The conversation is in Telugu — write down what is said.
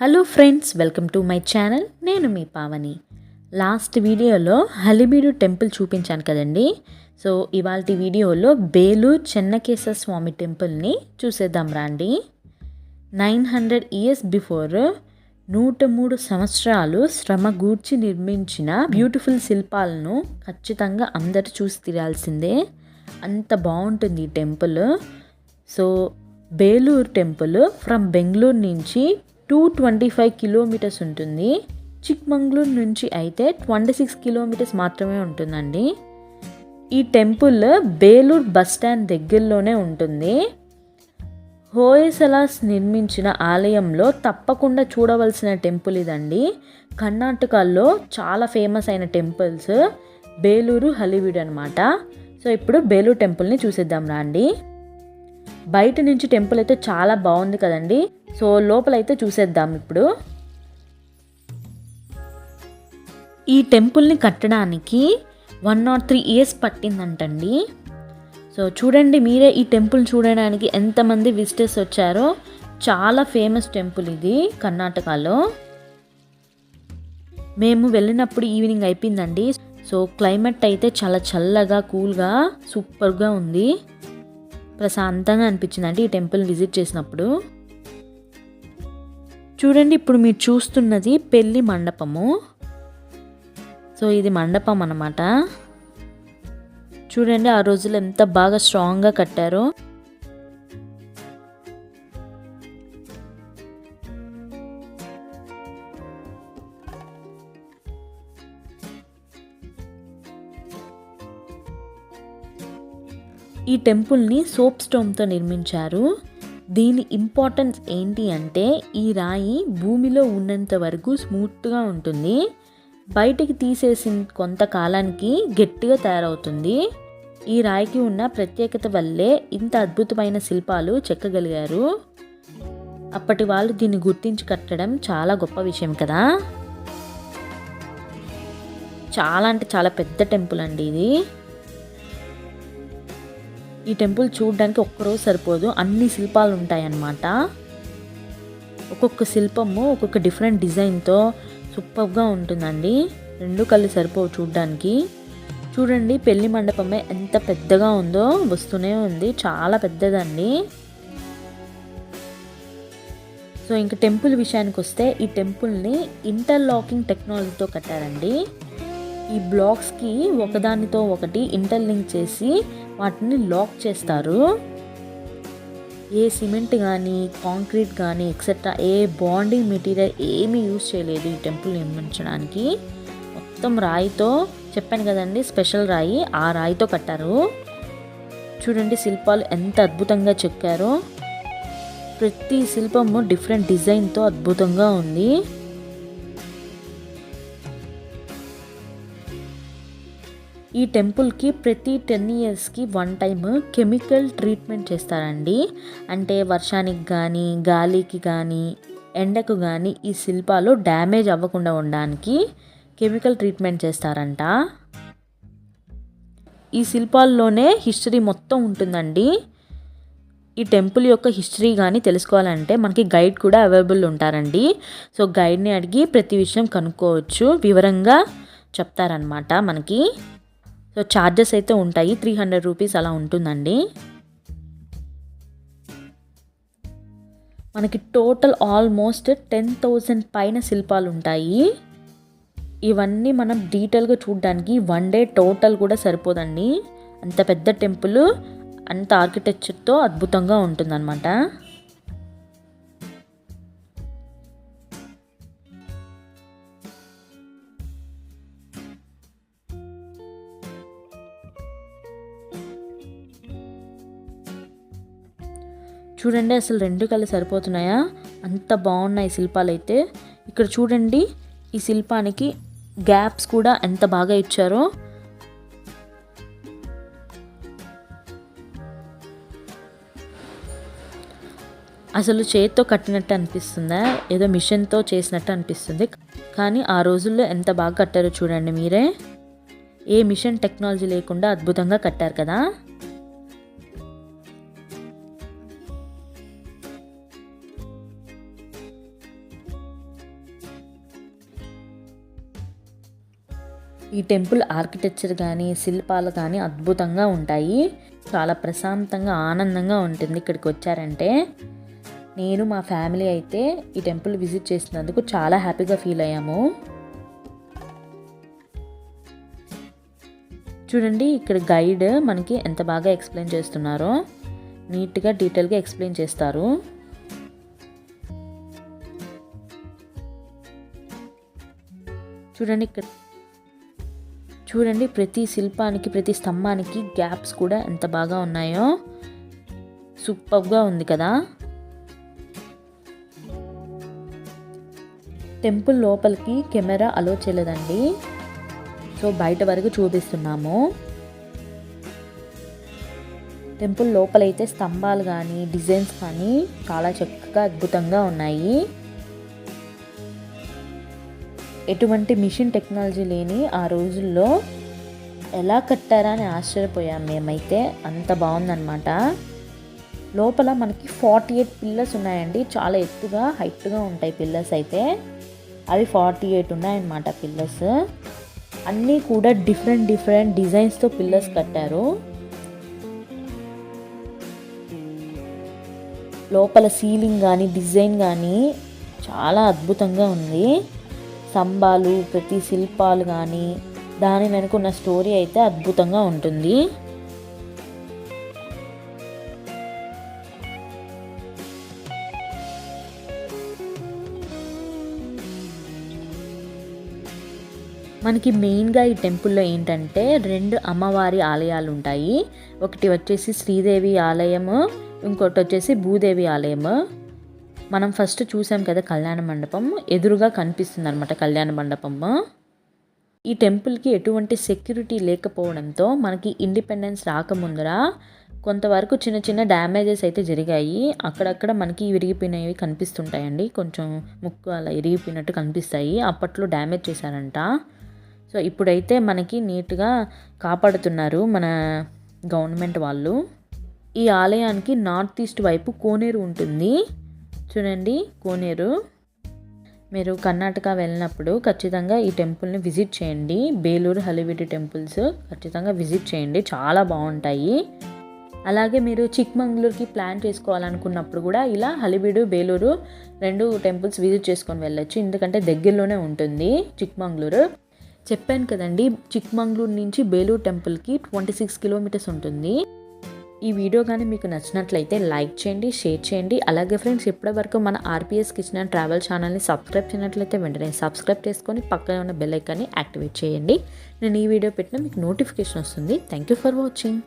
Hello friends, welcome to my channel. నేను మీ పావని. లాస్ట్ వీడియోలో హళిబీడు టెంపుల్ చూపించాను కదండి. సో ఇవాల్టి వీడియోలో బేలూరు చెన్నకేశవ స్వామి టెంపుల్ని చూసేద్దాం రండి. 900 ఇయర్స్ బిఫోర్ 103 సంవత్సరాలు శ్రమ గూర్చి నిర్మించిన బ్యూటిఫుల్ శిల్పాలను ఖచ్చితంగా అందరూ చూసి తీరాల్సిందే. అంత బాగుంటుంది ఈ temple. So Belur temple from Bengaluru నుంచి 225 కిలోమీటర్స్ ఉంటుంది. చిక్మంగళూరు నుంచి అయితే 26 కిలోమీటర్స్ మాత్రమే ఉంటుందండి. ఈ టెంపుల్ బేలూరు బస్ స్టాండ్ దగ్గరలోనే ఉంటుంది. హోయసలాస్ నిర్మించిన ఆలయంలో తప్పకుండా చూడవలసిన టెంపుల్ ఇదండి. కర్ణాటకలో చాలా ఫేమస్ అయిన టెంపుల్స్ బేలూరు, హళిబీడు అనమాట. సో ఇప్పుడు బేలూరు టెంపుల్ని చూసేద్దాం రండి. బయట నుంచి టెంపుల్ అయితే చాలా బాగుంది కదండి. సో లోపలైతే చూసేద్దాం ఇప్పుడు. ఈ టెంపుల్ని కట్టడానికి 103 ఇయర్స్ పట్టిందంటండి. సో చూడండి మీరే, ఈ టెంపుల్ చూడడానికి ఎంతమంది విజిటర్స్ వచ్చారో. చాలా ఫేమస్ టెంపుల్ ఇది కర్ణాటకలో. మేము వెళ్ళినప్పుడు ఈవినింగ్ అయిపోయిందండి. సో క్లైమేట్ అయితే చాలా చల్లగా, కూల్గా, సూపర్గా ఉంది. ప్రశాంతంగా అనిపించిందండి ఈ టెంపుల్ విజిట్ చేసినప్పుడు. చూడండి, ఇప్పుడు మీరు చూస్తున్నది పెళ్లి మండపము. సో ఇది మండపం అన్నమాట. చూడండి ఆ రోజులు ఎంత బాగా స్ట్రాంగ్గా కట్టారో. ఈ టెంపుల్ని సోప్ స్టోన్తో నిర్మించారు. దీని ఇంపార్టెన్స్ ఏంటి అంటే, ఈ రాయి భూమిలో ఉన్నంత వరకు స్మూత్గా ఉంటుంది. బయటికి తీసేసిన కొంతకాలానికి గట్టిగా తయారవుతుంది. ఈ రాయికి ఉన్న ప్రత్యేకత వల్లే ఇంత అద్భుతమైన శిల్పాలు చెక్కగలిగారు. అప్పటి వాళ్ళు దీన్ని గుర్తించి కట్టడం చాలా గొప్ప విషయం కదా. చాలా అంటే చాలా పెద్ద టెంపుల్ అండి ఇది. ఈ టెంపుల్ చూడడానికి ఒక్కరోజు సరిపోదు, అన్ని శిల్పాలు ఉంటాయన్నమాట. ఒక్కొక్క శిల్పము ఒక్కొక్క డిఫరెంట్ డిజైన్తో సూపర్గా ఉంటుందండి. రెండు కళ్ళు సరిపోవు చూడడానికి. చూడండి పెళ్లి మండపమే ఎంత పెద్దగా ఉందో, వస్తూనే ఉంది, చాలా పెద్దదండి. సో ఇంక టెంపుల్ విషయానికి వస్తే, ఈ టెంపుల్ని ఇంటర్లాకింగ్ టెక్నాలజీతో కట్టారండి. ఈ బ్లాక్స్కి ఒకదానితో ఒకటి ఇంటర్లింక్ చేసి వాటిని లాక్ చేస్తారు. ఏ సిమెంట్ కానీ, కాంక్రీట్ కానీ, ఎక్సెట్రా ఏ బాండింగ్ మెటీరియల్ ఏమీ యూజ్ చేయలేదు ఈ టెంపుల్ నిర్మించడానికి. మొత్తం రాయితో, చెప్పాను కదండి స్పెషల్ రాయి, ఆ రాయితో కట్టారు. చూడండి శిల్పాలు ఎంత అద్భుతంగా చెక్కారో. ప్రతి శిల్పము డిఫరెంట్ డిజైన్తో అద్భుతంగా ఉంది. ఈ టెంపుల్కి ప్రతి 10 ఇయర్స్కి 1 టైం కెమికల్ ట్రీట్మెంట్ చేస్తారండి. అంటే వర్షానికి కానీ, గాలికి కానీ, ఎండకు కానీ ఈ శిల్పాలు డ్యామేజ్ అవ్వకుండా ఉండడానికి కెమికల్ ట్రీట్మెంట్ చేస్తారంట. ఈ శిల్పాల్లోనే హిస్టరీ మొత్తం ఉంటుందండి. ఈ టెంపుల్ యొక్క హిస్టరీ కానీ తెలుసుకోవాలంటే మనకి గైడ్ కూడా అవైలబుల్ ఉంటారండి. సో గైడ్ని అడిగి ప్రతి విషయం కనుక్కోవచ్చు, వివరంగా చెప్తారనమాట మనకి. సో ఛార్జెస్ అయితే ఉంటాయి, 300 రూపీస్ అలా ఉంటుందండి. మనకి టోటల్ ఆల్మోస్ట్ 10,000 పైన శిల్పాలు ఉంటాయి. ఇవన్నీ మనం డీటెయిల్గా చూడడానికి 1 డే టోటల్ కూడా సరిపోదండి. అంత పెద్ద టెంపుల్, అంత ఆర్కిటెక్చర్తో అద్భుతంగా ఉంటుందన్నమాట. చూడండి అసలు 2 కళ్ళు సరిపోతున్నాయా, అంత బాగున్నాయి శిల్పాలు అయితే. ఇక్కడ చూడండి ఈ శిల్పానికి గ్యాప్స్ కూడా ఎంత బాగా ఇచ్చారో. అసలు చేతితో కట్టినట్టు అనిపిస్తుందా, ఏదో మిషన్తో చేసినట్టు అనిపిస్తుంది. కానీ ఆ రోజుల్లో ఎంత బాగా కట్టారో చూడండి మీరే. ఏ మిషన్ టెక్నాలజీ లేకుండా అద్భుతంగా కట్టారు కదా. ఈ టెంపుల్ ఆర్కిటెక్చర్ కానీ శిల్పాలు కానీ అద్భుతంగా ఉంటాయి. చాలా ప్రశాంతంగా ఆనందంగా ఉంటుంది ఇక్కడికి వచ్చారంటే. నేను మా ఫ్యామిలీ అయితే ఈ టెంపుల్ విజిట్ చేసినందుకు చాలా హ్యాపీగా ఫీల్ అయ్యాము. చూడండి ఇక్కడ గైడ్ మనకి ఎంత బాగా ఎక్స్ప్లెయిన్ చేస్తున్నారో, నీట్గా డీటెయిల్గా ఎక్స్ప్లెయిన్ చేస్తారు. చూడండి ఇక్కడ చూడండి ప్రతి శిల్పానికి ప్రతి స్తంభానికి గ్యాప్స్ కూడా ఎంత బాగా ఉన్నాయో. సూపర్గా ఉంది కదా. టెంపుల్ లోపలికి కెమెరా అలో చేయలేదండి, సో బయట వరకు చూపిస్తున్నాము. టెంపుల్ లోపలైతే స్తంభాలు కానీ డిజైన్స్ కానీ చాలా చక్కగా అద్భుతంగా ఉన్నాయి. ఎటువంటి మిషన్ టెక్నాలజీ లేని ఆ రోజుల్లో ఎలా కట్టారా అని ఆశ్చర్యపోయాం మేమైతే. అంత బాగుందన్నమాట. లోపల మనకి 48 పిల్లర్స్ ఉన్నాయండి. చాలా ఎత్తుగా హైట్గా ఉంటాయి పిల్లర్స్ అయితే. అవి 48 ఉన్నాయన్నమాట పిల్లర్స్. అన్నీ కూడా డిఫరెంట్ డిజైన్స్తో పిల్లర్స్ కట్టారు. లోపల సీలింగ్ కానీ డిజైన్ కానీ చాలా అద్భుతంగా ఉంది. స్తంభాలు ప్రతి శిల్పాలు కానీ దాని వెనుకున్న స్టోరీ అయితే అద్భుతంగా ఉంటుంది. మనకి మెయిన్గా ఈ టెంపుల్లో ఏంటంటే 2 అమ్మవారి ఆలయాలు ఉంటాయి. ఒకటి వచ్చేసి శ్రీదేవి ఆలయము, ఇంకోటి వచ్చేసి భూదేవి ఆలయము. మనం ఫస్ట్ చూసాం కదా కళ్యాణ మండపం, ఎదురుగా కనిపిస్తుంది అనమాట కళ్యాణ మండపము. ఈ టెంపుల్కి ఎటువంటి సెక్యూరిటీ లేకపోవడంతో మనకి ఇండిపెండెన్స్ రాకముందర కొంతవరకు చిన్న డ్యామేజెస్ అయితే జరిగాయి. అక్కడక్కడ మనకి విరిగిపోయినవి కనిపిస్తుంటాయండి, కొంచెం ముక్కు అలా ఇరిగిపోయినట్టు కనిపిస్తాయి. అప్పట్లో డ్యామేజ్ చేశారంట. సో ఇప్పుడైతే మనకి నీట్గా కాపాడుతున్నారు మన గవర్నమెంట్ వాళ్ళు. ఈ ఆలయానికి నార్త్ ఈస్ట్ వైపు కోనేరు ఉంటుంది. చూడండి కోనేరు. మీరు కర్ణాటక వెళ్ళినప్పుడు ఖచ్చితంగా ఈ టెంపుల్ని విజిట్ చేయండి. బేలూరు హళీబీడు టెంపుల్స్ ఖచ్చితంగా విజిట్ చేయండి, చాలా బాగుంటాయి. అలాగే మీరు చిక్మంగళూరుకి ప్లాన్ చేసుకోవాలనుకున్నప్పుడు కూడా ఇలా హళీబీడు బేలూరు 2 టెంపుల్స్ విజిట్ చేసుకొని వెళ్ళొచ్చు, ఎందుకంటే దగ్గరలోనే ఉంటుంది చిక్మంగళూరు. చెప్పాను కదండి, చిక్మంగళూరు నుంచి బేలూరు టెంపుల్కి 26 కిలోమీటర్స్ ఉంటుంది. ఈ వీడియో కానీ మీకు నచ్చినట్లయితే లైక్ చేయండి, షేర్ చేయండి. అలాగే ఫ్రెండ్స్ ఇప్పటివరకు మన ఆర్పిఎస్ కిచెన్ అండ్ ట్రావెల్ ఛానల్ని సబ్స్క్రైబ్ చేయనట్లయితే వెంటనే సబ్స్క్రైబ్ చేసుకొని పక్కనే ఉన్న బెల్ ఐకాన్ని యాక్టివేట్ చేయండి. నేను ఈ వీడియో పెట్టినా మీకు నోటిఫికేషన్ వస్తుంది. Thank you for watching.